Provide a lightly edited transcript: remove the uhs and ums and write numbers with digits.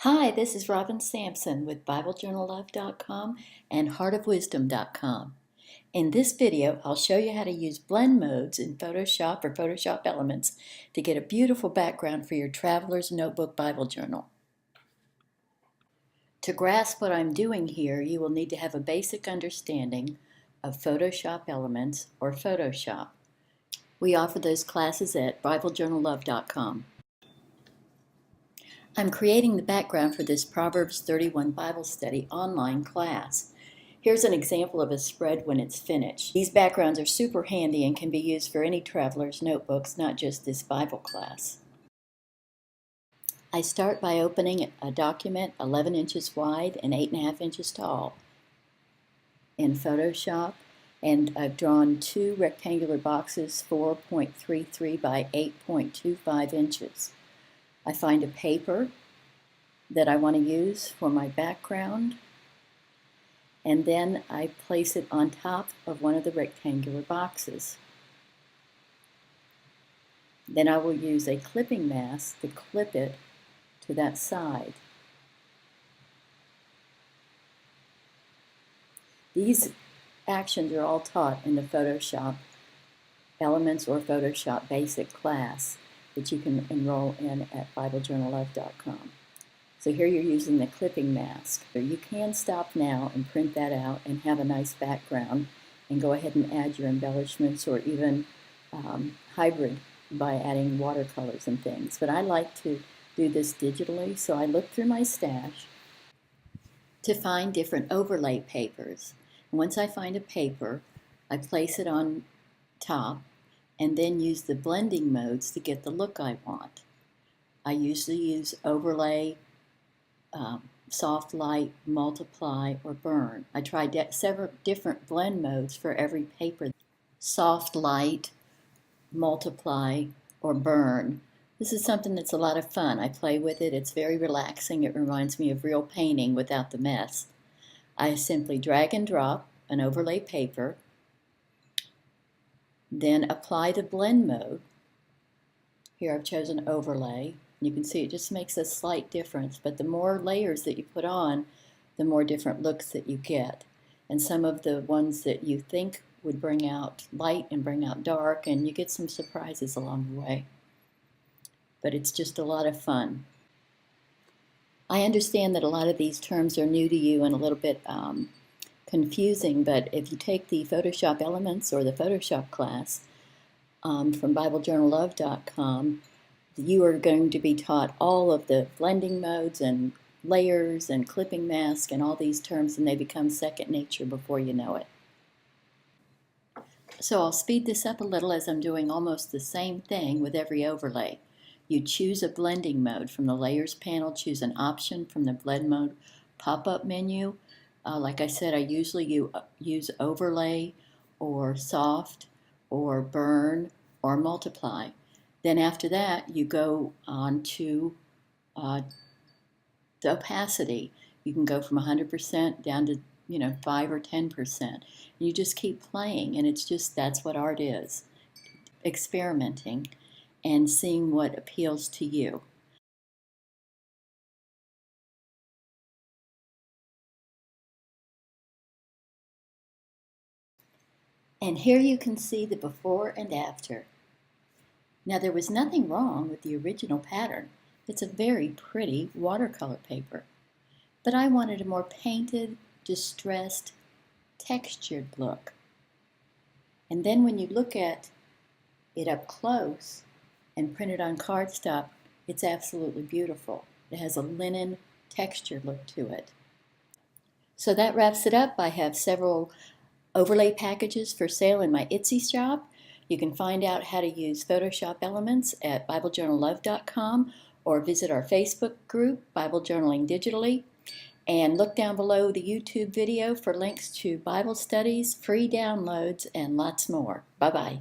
Hi, this is Robin Sampson with BibleJournalLove.com and HeartOfWisdom.com. In this video, I'll show you how to use blend modes in Photoshop or Photoshop Elements to get a beautiful background for your Traveler's Notebook Bible Journal. To grasp what I'm doing here, you will need to have a basic understanding of Photoshop Elements or Photoshop. We offer those classes at BibleJournalLove.com. I'm creating the background for this Proverbs 31 Bible Study online class. Here's an example of a spread when it's finished. These backgrounds are super handy and can be used for any traveler's notebooks, not just this Bible class. I start by opening a document 11 inches wide and 8.5 inches tall in Photoshop, and I've drawn two rectangular boxes 4.33 by 8.25 inches. I find a paper that I want to use for my background, and then I place it on top of one of the rectangular boxes. Then I will use a clipping mask to clip it to that side. These actions are all taught in the Photoshop Elements or Photoshop Basic class that you can enroll in at BibleJournalLove.com. So here you're using the clipping mask. You can stop now and print that out and have a nice background and go ahead and add your embellishments or even hybrid by adding watercolors and things. But I like to do this digitally, so I look through my stash to find different overlay papers. And once I find a paper, I place it on top and then use the blending modes to get the look I want. I usually use overlay, soft light, multiply, or burn. I tried several different blend modes for every paper. Soft light, multiply, or burn. This is something that's a lot of fun. I play with it. It's very relaxing. It reminds me of real painting without the mess. I simply drag and drop an overlay paper, then apply the blend mode. Here I've chosen overlay. You can see it just makes a slight difference, but the more layers that you put on, the more different looks that you get. And some of the ones that you think would bring out light and bring out dark, and you get some surprises along the way. But it's just a lot of fun. I understand that a lot of these terms are new to you and a little bit confusing, but if you take the Photoshop Elements or the Photoshop class from BibleJournalLove.com, you are going to be taught all of the blending modes and layers and clipping mask and all these terms, and they become second nature before you know it. So I'll speed this up a little as I'm doing almost the same thing with every overlay. You choose a blending mode from the Layers panel, choose an option from the Blend Mode pop-up menu. Like I said, I usually use overlay or soft or burn or multiply. Then after that, you go on to the opacity. You can go from 100% down to 5 or 10%. You just keep playing, and that's what art is. Experimenting and seeing what appeals to you. And here you can see the before and after. Now there was nothing wrong with the original pattern. It's a very pretty watercolor paper. But I wanted a more painted, distressed, textured look. And then when you look at it up close and printed on cardstock, it's absolutely beautiful. It has a linen texture look to it. So that wraps it up. I have several overlay packages for sale in my Etsy shop. You can find out how to use Photoshop Elements at BibleJournalLove.com or visit our Facebook group, Bible Journaling Digitally, and look down below the YouTube video for links to Bible studies, free downloads, and lots more. Bye-bye.